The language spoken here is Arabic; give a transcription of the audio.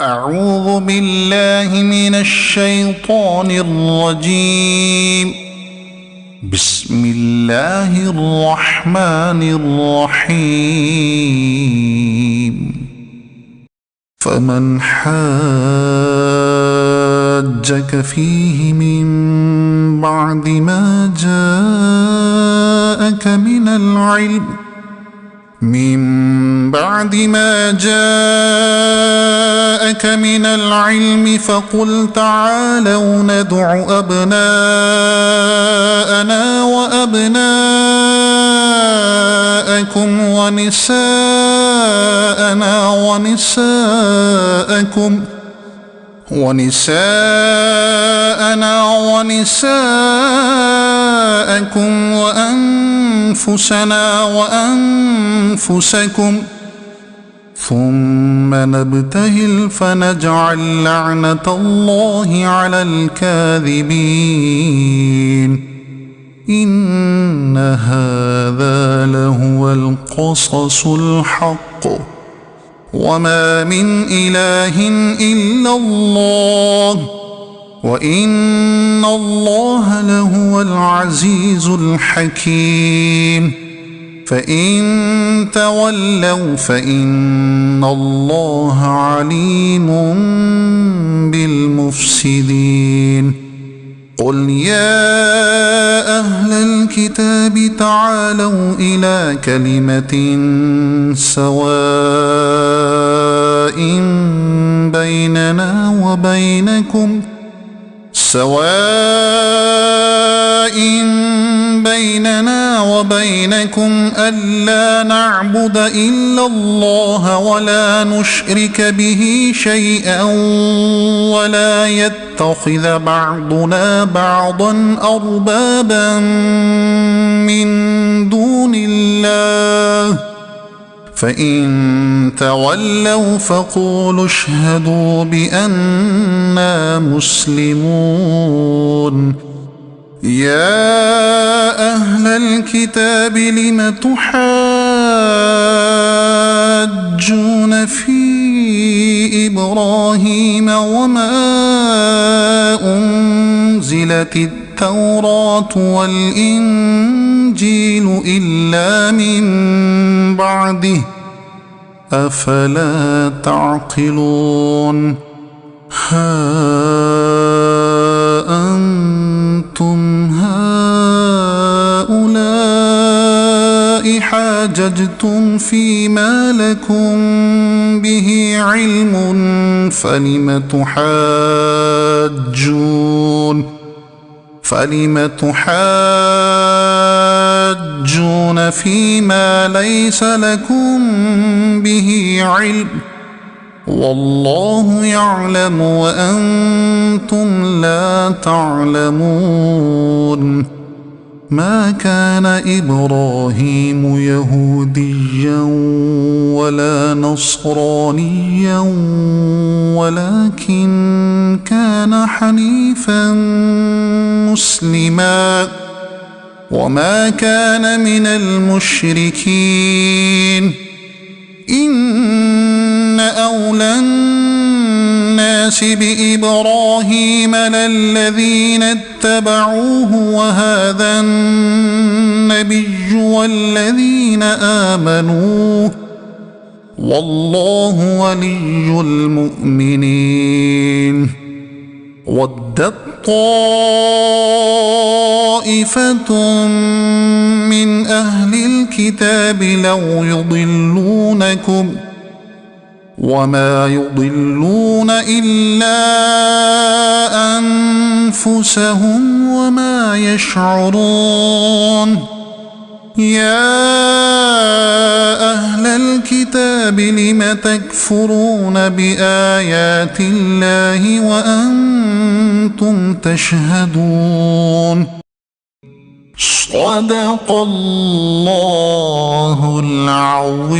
أعوذ بالله من الشيطان الرجيم. بسم الله الرحمن الرحيم. فمن حاجك فيه من بعد ما جاءك من العلم فقل تعالوا ندع أبناءنا وأبناءكم ونساءنا ونساءكم وأنفسنا وأنفسكم ثم نبتهل فنجعل لعنة الله على الكاذبين. إن هذا لهو القصص الحق وما من إله إلا الله وإن الله لهو العزيز الحكيم. فإن تولوا فإن الله عليم بالمفسدين. قل يا أهل الكتاب تعالوا إلى كلمة سواء بيننا وبينكم ألا نعبد إلا الله ولا نشرك به شيئا ولا يتخذ بعضنا بعضا أربابا من دون الله. فإن تولوا فقولوا اشهدوا بأننا مسلمون. يا أهل الكتاب لم تحاجون في إبراهيم وما أنزلت التوراة والإنجيل إلا من بعده أفلا تعقلون. ها أنتم هؤلاء حاججتم فيما لكم به علم فلم تحاجون فيما ليس لكم به علم والله يعلم وأنتم لا تعلمون. ما كان إبراهيم يهوديا ولا نصرانيا ولكن كان حنيفا مسلما وما كان من المشركين. إن أولى الناس بإبراهيم للذين اتبعوه وهذا النبي والذين آمنوا والله ولي المؤمنين. ودت طائفة من أهل الكتاب لو يضلونكم وما يضلون إلا أنفسهم وما يشعرون. يا أهل الكتاب لم تكفرون بآيات الله وأنتم تشهدون. صدق الله العظيم.